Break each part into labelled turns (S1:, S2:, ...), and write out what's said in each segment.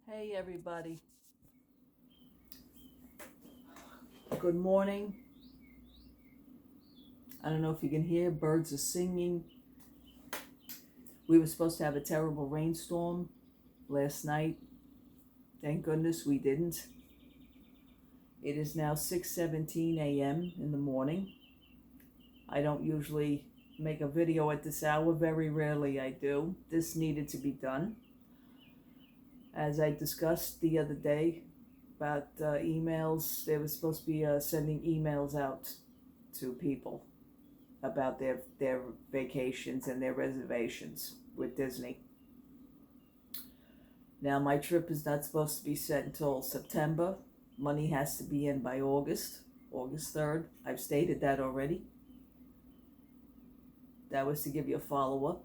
S1: Hey everybody, good morning. I don't know if you can hear, birds are singing. We were supposed to have a terrible rainstorm last night. Thank goodness we didn't. It is now 6:17 a.m. in the morning. I don't usually make a video at this hour, very rarely I do. This needed to be done. As I discussed the other day about emails, they were supposed to be sending emails out to people about their vacations and their reservations with Disney. Now my trip is not supposed to be set until September. Money has to be in by August 3rd. I've stated that already. That was to give you a follow-up.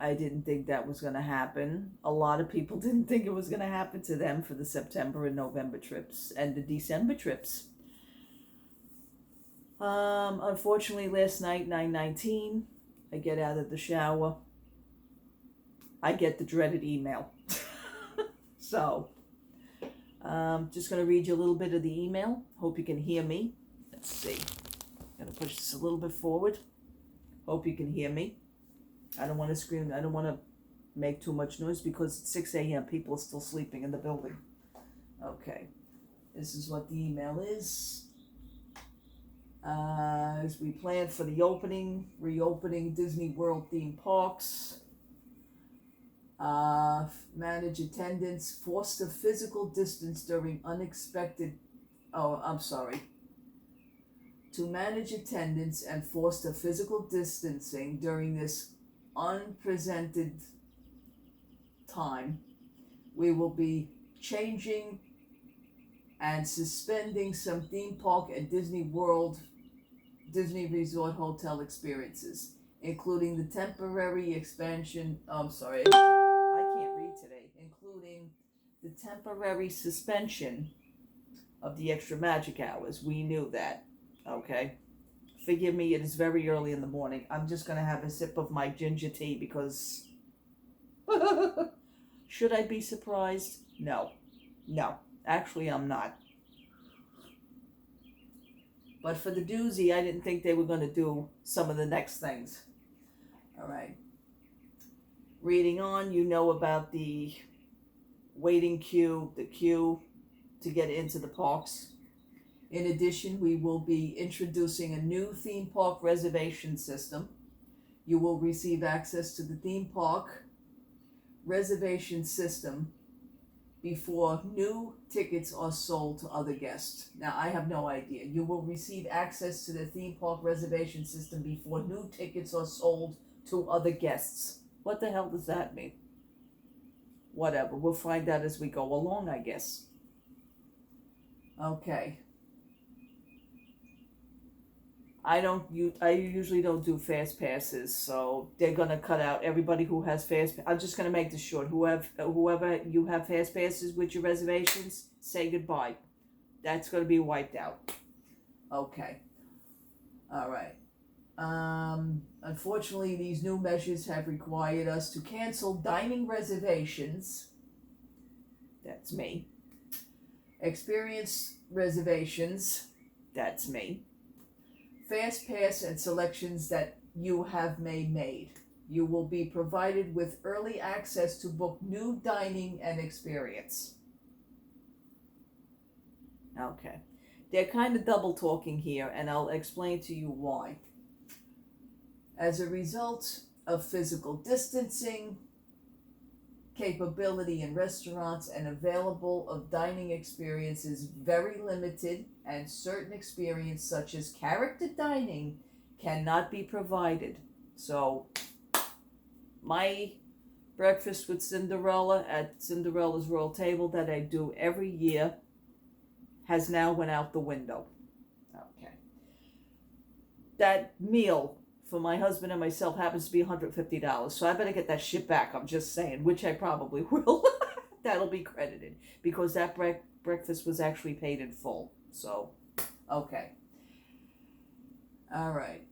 S1: I didn't think that was going to happen. A lot of people didn't think it was going to happen to them for the September and November trips and the December trips. Unfortunately, last night, 9:19, I get out of the shower. I get the dreaded email. So, just going to read you a little bit of the email. Hope you can hear me. Let's see. I'm going to push this a little bit forward. Hope you can hear me. I don't want to scream. I don't want to make too much noise because it's 6 a.m. People are still sleeping in the building. Okay. This is what the email is. As we plan for the reopening Disney World theme parks, manage attendance, foster physical distance during to manage attendance and foster physical distancing during this unprecedented time, we will be changing and suspending some theme park and Disney Resort hotel experiences, including the temporary expansion. I can't read today. Including the temporary suspension of the extra magic hours. We knew that. Okay. Forgive me, it is very early in the morning. I'm just going to have a sip of my ginger tea because. Should I be surprised? No. Actually, I'm not. But for the doozy, I didn't think they were going to do some of the next things. All right. Reading on, you know about the waiting queue, the queue to get into the parks. In addition, we will be introducing a new theme park reservation system. You will receive access to the theme park reservation system before new tickets are sold to other guests. Now, I have no idea. You will receive access to the theme park reservation system before new tickets are sold to other guests. What the hell does that mean? Whatever. We'll find out as we go along, I guess. Okay. I usually don't do fast passes, so they're gonna cut out everybody who has fast. I'm just gonna make this short. Whoever you have fast passes with your reservations, say goodbye. That's gonna be wiped out. Okay. All right. Unfortunately, these new measures have required us to cancel dining reservations. That's me. Experience reservations. That's me. Fast pass and selections that you have made. You will be provided with early access to book new dining and experience. Okay. They're kind of double talking here, and I'll explain to you why. As a result of physical distancing, capability in restaurants and available of dining experiences very limited, and certain experience such as character dining cannot be provided. So my breakfast with Cinderella at Cinderella's Royal Table that I do every year has now went out the window. Okay. That meal for my husband and myself happens to be $150, so I better get that shit back. I'm just saying, which I probably will. That'll be credited because that breakfast was actually paid in full. So, okay. All right.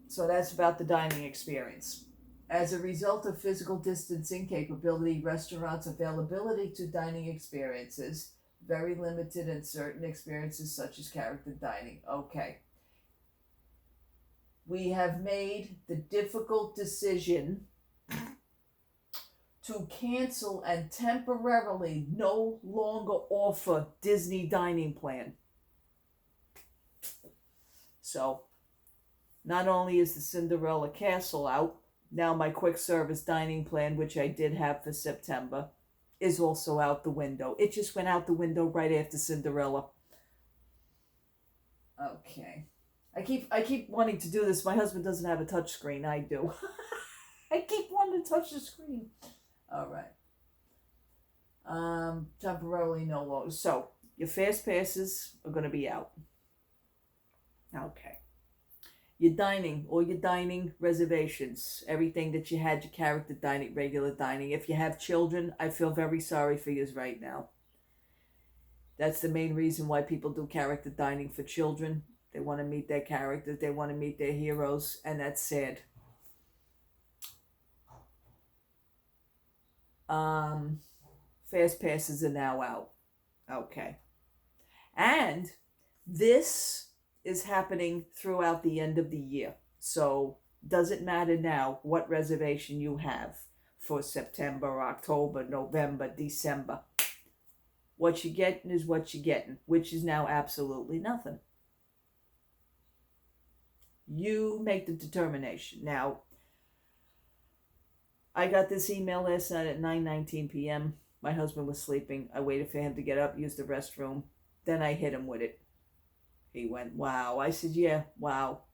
S1: So that's about the dining experience. As a result of physical distancing capability, restaurants' availability to dining experiences very limited in certain experiences such as character dining. Okay. We have made the difficult decision to cancel and temporarily no longer offer Disney dining plan. So, not only is the Cinderella Castle out, now my quick service dining plan, which I did have for September, is also out the window. It just went out the window right after Cinderella. Okay. I keep wanting to do this. My husband doesn't have a touch screen. I do. I keep wanting to touch the screen. All right. Temporarily no longer. So your fast passes are going to be out. Okay. Your dining reservations, everything that you had, your character dining, regular dining. If you have children, I feel very sorry for you right now. That's the main reason why people do character dining for children. They want to meet their characters, they want to meet their heroes, and that's sad. Fast passes are now out. Okay. And this is happening throughout the end of the year. So doesn't matter now what reservation you have for September, October, November, December. What you're getting is what you're getting, which is now absolutely nothing. You make the determination. Now, I got this email last night at 9:19 p.m. My husband was sleeping. I waited for him to get up, use the restroom. Then I hit him with it. He went, wow. I said, yeah, wow.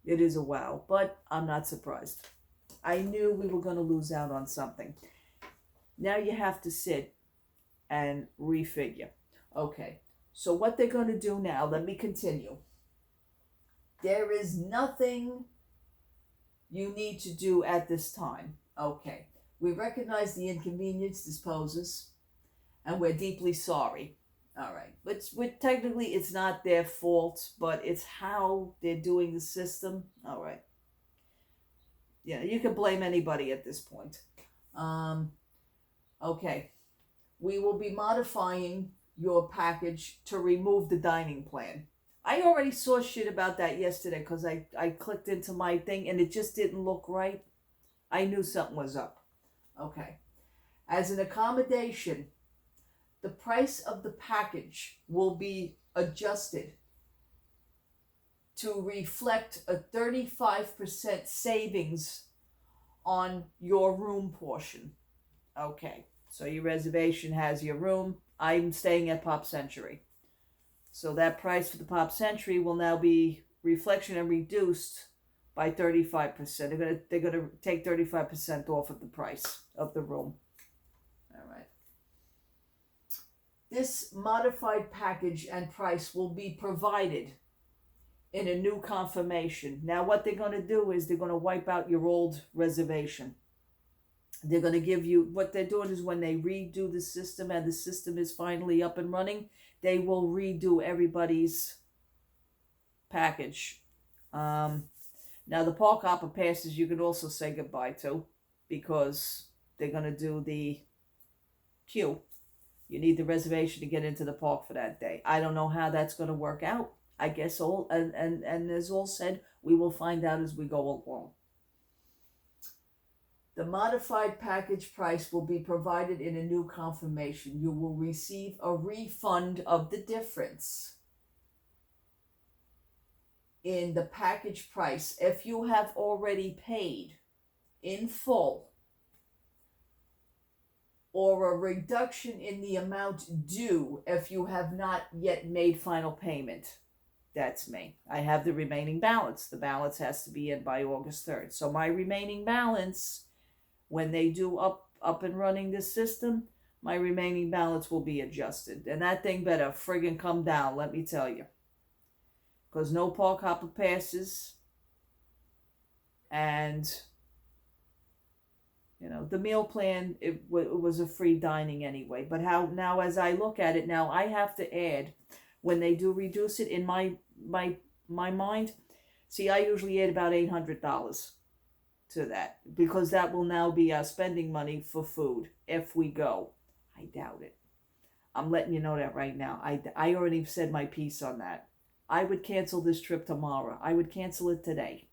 S1: It is a wow. But I'm not surprised. I knew we were going to lose out on something. Now you have to sit and refigure. Okay, so what they're going to do now, let me continue. There is nothing you need to do at this time. Okay, we recognize the inconvenience this poses, and we're deeply sorry. All right, but technically it's not their fault, but it's how they're doing the system. All right. Yeah, you can blame anybody at this point. Okay. We will be modifying your package to remove the dining plan. I already saw shit about that yesterday because I clicked into my thing and it just didn't look right. I knew something was up. Okay. As an accommodation, the price of the package will be adjusted to reflect a 35% savings on your room portion. Okay. So your reservation has your room. I'm staying at Pop Century. So that price for the Pop Century will now be reflection and reduced by 35%. They're gonna take 35% off of the price of the room. All right. This modified package and price will be provided in a new confirmation. Now what they're going to do is they're going to wipe out your old reservation. They're going to give you, what they're doing is when they redo the system and the system is finally up and running, they will redo everybody's package. Now the Park Hopper passes you can also say goodbye to because they're going to do the queue. You need the reservation to get into the park for that day. I don't know how that's going to work out. I guess and as all said, we will find out as we go along. The modified package price will be provided in a new confirmation. You will receive a refund of the difference in the package price if you have already paid in full, or a reduction in the amount due if you have not yet made final payment. That's me. I have the remaining balance. The balance has to be in by August 3rd. So my remaining balance, when they do up and running this system, my remaining balance will be adjusted. And that thing better friggin' come down, let me tell you. Because no Park Hopper passes. And you know, the meal plan, it was a free dining anyway. But how now, as I look at it now, I have to add, when they do reduce it in my mind, see, I usually add about $800 to that, because that will now be our spending money for food if we go. I doubt it. I'm letting you know that right now. I already said my piece on that. I would cancel this trip tomorrow. I would cancel it today.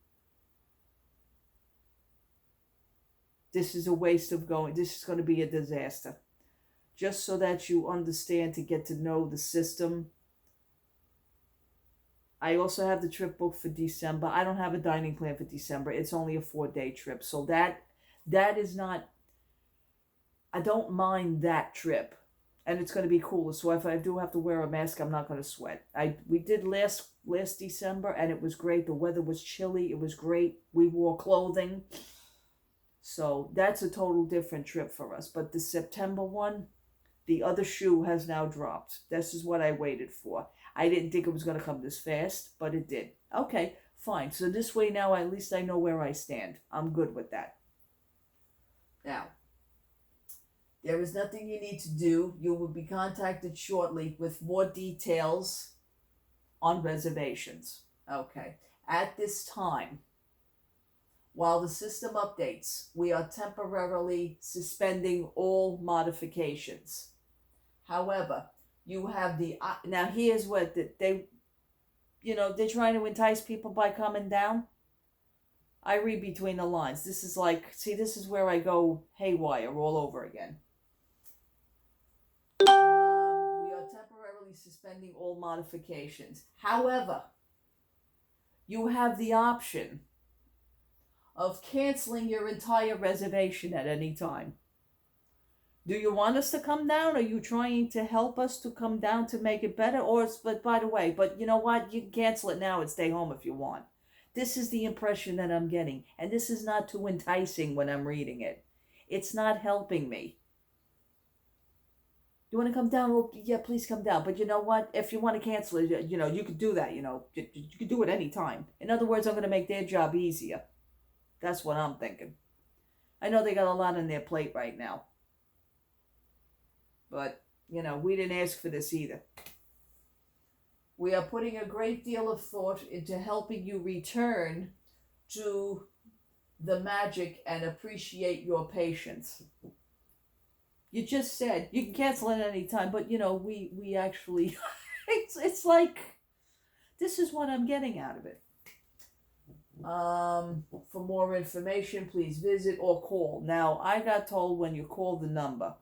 S1: This is a waste of going. This is going to be a disaster. Just so that you understand, to get to know the system. I also have the trip booked for December. I don't have a dining plan for December. It's only a 4-day trip. So that is not, I don't mind that trip. And it's going to be cooler. So if I do have to wear a mask, I'm not going to sweat. We did last December, and it was great. The weather was chilly. It was great. We wore clothing. So that's a total different trip for us. But the September one, the other shoe has now dropped. This is what I waited for. I didn't think it was going to come this fast, but it did. Okay, fine. So this way now, at least I know where I stand. I'm good with that. Now, there is nothing you need to do. You will be contacted shortly with more details on reservations. Okay. At this time, while the system updates, we are temporarily suspending all modifications. However, you have now here's what they're trying to entice people by coming down. I read between the lines. This is this is where I go haywire all over again. We are temporarily suspending all modifications. However, you have the option of canceling your entire reservation at any time. Do you want us to come down? Are you trying to help us to come down to make it better? But by the way, you know what? You can cancel it now and stay home if you want. This is the impression that I'm getting. And this is not too enticing when I'm reading it. It's not helping me. You want to come down? Well, yeah, please come down. But you know what? If you want to cancel it, you could do that. You could do it any time. In other words, I'm going to make their job easier. That's what I'm thinking. I know they got a lot on their plate right now. But, we didn't ask for this either. We are putting a great deal of thought into helping you return to the magic and appreciate your patience. You just said you can cancel it any time, but we actually it's like, this is what I'm getting out of it. For more information, please visit or call. Now, I got told when you call the number,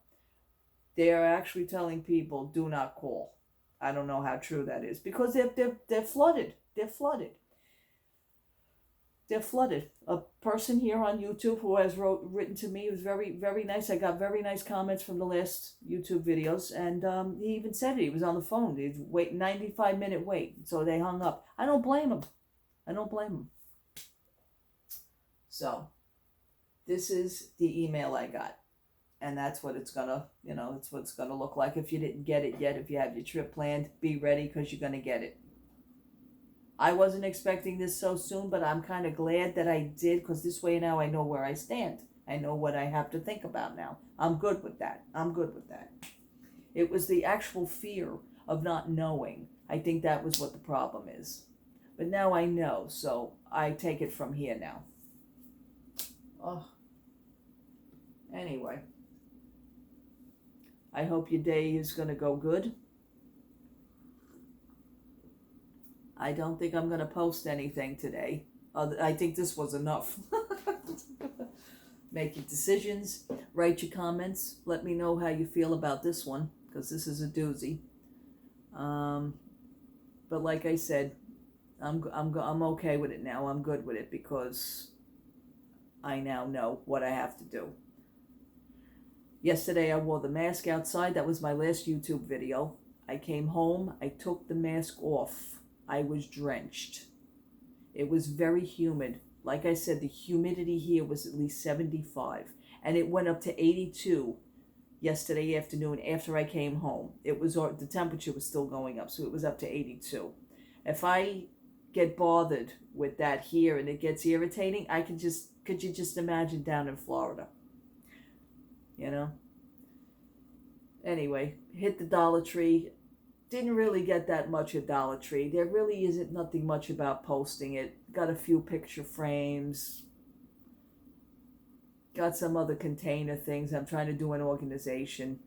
S1: they are actually telling people do not call. I don't know how true that is, because they're flooded. They're flooded. They're flooded. A person here on YouTube who has written to me was very, very nice. I got very nice comments from the last YouTube videos, and he even said it. He was on the phone. He'd wait 95-minute wait, so they hung up. I don't blame him. I don't blame him. So, this is the email I got. And that's what it's gonna, it's what it's gonna look like. If you didn't get it yet, if you have your trip planned, be ready, because you're gonna get it. I wasn't expecting this so soon, but I'm kind of glad that I did, because this way now I know where I stand. I know what I have to think about now. I'm good with that. It was the actual fear of not knowing. I think that was what the problem is. But now I know, so I take it from here now. Oh. Anyway. I hope your day is going to go good. I don't think I'm going to post anything today. I think this was enough. Make your decisions. Write your comments. Let me know how you feel about this one, because this is a doozy. But like I said, I'm okay with it now. I'm good with it, because I now know what I have to do. Yesterday I wore the mask outside. That was my last YouTube video. I came home. I took the mask off. I was drenched. It was very humid. Like I said, the humidity here was at least 75. And it went up to 82 yesterday afternoon after I came home. The temperature was still going up, so it was up to 82. If I get bothered with that here and it gets irritating, could you just imagine down in Florida? Anyway, hit the Dollar Tree. Didn't really get that much at Dollar Tree. There really isn't nothing much about posting it. Got a few picture frames. Got some other container things. I'm trying to do an organization.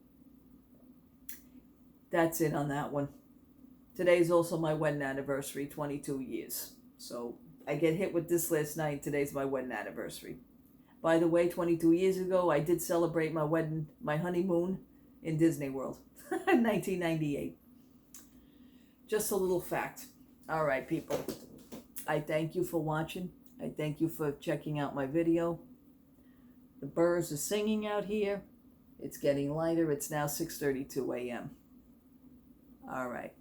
S1: That's it on that one. Today's also my wedding anniversary, 22 years. So I get hit with this last night. Today's my wedding anniversary. By the way, 22 years ago, I did celebrate my wedding, my honeymoon in Disney World in 1998. Just a little fact. All right, people. I thank you for watching. I thank you for checking out my video. The birds are singing out here. It's getting lighter. It's now 6:32 a.m. All right.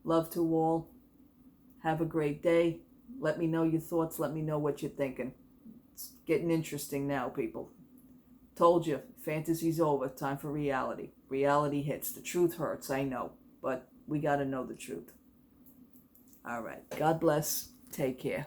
S1: Love to all. Have a great day. Let me know your thoughts. Let me know what you're thinking. It's getting interesting now, people. Told you, fantasy's over. Time for reality. Reality hits. The truth hurts, I know. But we got to know the truth. All right. God bless. Take care.